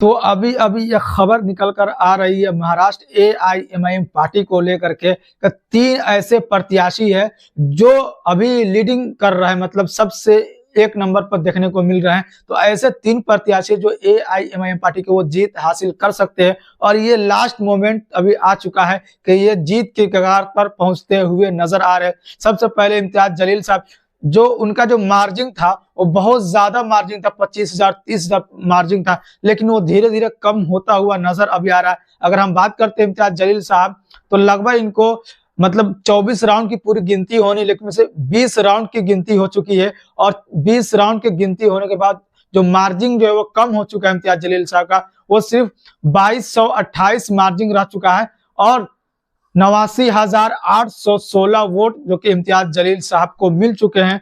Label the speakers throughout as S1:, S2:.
S1: तो अभी अभी यह खबर निकल कर आ रही है महाराष्ट्र एआईएमआईएम पार्टी को लेकर के कि 3 ऐसे प्रत्याशी है जो अभी लीडिंग कर रहे हैं, मतलब सबसे एक नंबर पर देखने को मिल रहे हैं। तो ऐसे 3 प्रत्याशी जो एआईएमआईएम पार्टी के वो जीत हासिल कर सकते हैं और ये लास्ट मोमेंट अभी आ चुका है कि ये जीत के कगार पर पहुंचते हुए नजर आ रहे हैं। सबसे पहले इम्तियाज जलील साहब, जो उनका जो मार्जिन था वो बहुत ज्यादा मार्जिन था, 25,000 30,000 मार्जिन था, लेकिन वो धीरे धीरे कम होता हुआ नजर अभी आ रहा है। अगर हम बात करते हैं इम्तियाज जलील साहब, तो लगभग इनको मतलब 24 राउंड की पूरी गिनती होनी, लेकिन से 20 राउंड की गिनती हो चुकी है और 20 राउंड की गिनती होने के बाद जो मार्जिन जो है वो कम हो चुका है इम्तियाज जलील साहब का, वो सिर्फ 2228 मार्जिन रह चुका है और 89,816 वोट जो कि इम्तियाज जलील साहब को मिल चुके हैं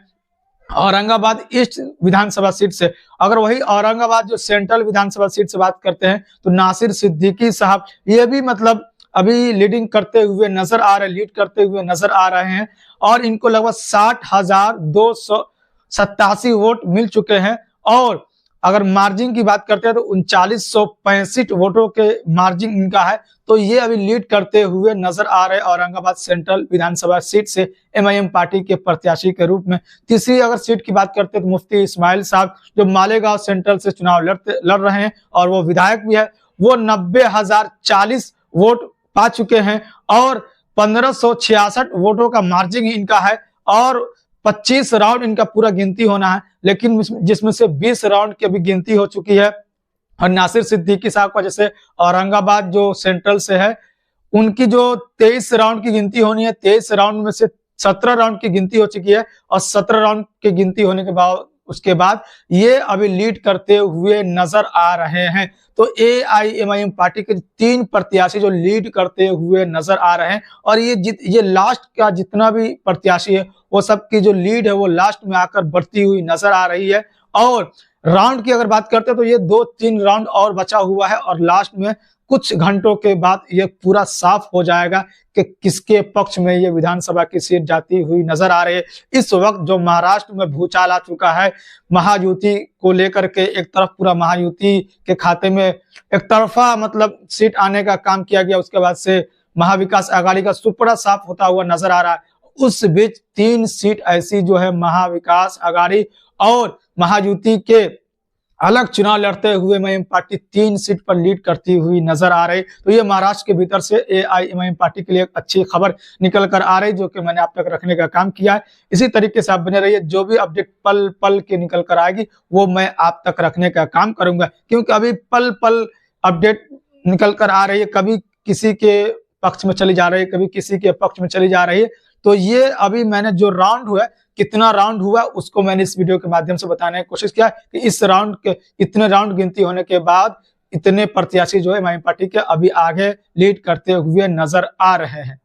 S1: औरंगाबाद ईस्ट विधानसभा सीट से। अगर वही औरंगाबाद जो सेंट्रल विधानसभा सीट से बात करते हैं तो नासिर सिद्दीकी साहब ये भी मतलब अभी लीडिंग करते हुए नजर आ रहे, लीड करते हुए नजर आ रहे हैं और इनको लगभग 60,287 वोट मिल चुके हैं। और अगर मार्जिन की बात करते हैं तो 3965 वोटों के मार्जिन इनका है। तो ये अभी लीड करते हुए नजर आ रहे औरंगाबाद सेंट्रल विधानसभा सीट से एमआईएम पार्टी के प्रत्याशी के रूप में। तीसरी अगर सीट की बात करते हैं तो मुफ्ती इस्माइल साहब जो मालेगांव सेंट्रल से चुनाव लड़ रहे हैं और वो विधायक भी है, वो 90,040 वोट पा चुके हैं और 1566 वोटों का मार्जिन इनका है और 25 राउंड इनका पूरा गिनती होना है, लेकिन जिसमें से 20 राउंड की अभी गिनती हो चुकी है। और नासिर सिद्दीकी साहब का जैसे औरंगाबाद जो सेंट्रल से है, उनकी जो 23 राउंड की गिनती होनी है, 23 राउंड में से 17 राउंड की गिनती हो चुकी है और 17 राउंड की गिनती होने के बाद उसके बाद ये अभी लीड करते हुए नजर आ रहे हैं। तो एआईएमआईएम पार्टी के 3 प्रत्याशी जो लीड करते हुए नजर आ रहे हैं और ये लास्ट का जितना भी प्रत्याशी है वो सबकी जो लीड है वो लास्ट में आकर बढ़ती हुई नजर आ रही है। और राउंड की अगर बात करते हैं तो ये 2-3 राउंड और बचा हुआ है और लास्ट में कुछ घंटों के बाद ये पूरा साफ हो जाएगा कि किसके पक्ष में ये विधानसभा की सीट जाती हुई नजर आ रही है। इस वक्त जो महाराष्ट्र में भूचाल आ चुका है महायुति को लेकर के, एक तरफ पूरा महायुति के खाते में एक तरफा मतलब सीट आने का काम किया गया, उसके बाद से महाविकास आघाड़ी का सुपड़ा साफ होता हुआ नजर आ रहा है। उस बीच 3 सीट ऐसी जो है महाविकास आघाड़ी और महायुति के अलग चुनाव लड़ते हुए एमआईएम पार्टी 3 सीट पर लीड करती हुई नजर आ रही। तो ये महाराष्ट्र के भीतर से एआईएमआईएम पार्टी के लिए एक अच्छी खबर निकल कर आ रही जो कि मैंने आप तक रखने का काम किया है। इसी तरीके से आप बने रहिए, जो भी अपडेट पल पल के निकल कर आएगी वो मैं आप तक रखने का काम करूंगा, क्योंकि अभी पल पल अपडेट निकल कर आ रही है, कभी किसी के पक्ष में चली जा रही है, कभी किसी के पक्ष में चली जा रही है। तो ये अभी मैंने जो राउंड हुआ, कितना राउंड हुआ उसको मैंने इस वीडियो के माध्यम से बताने की कोशिश किया कि इस राउंड के इतने राउंड गिनती होने के बाद इतने प्रत्याशी जो है एमआईएम पार्टी के अभी आगे लीड करते हुए नजर आ रहे हैं।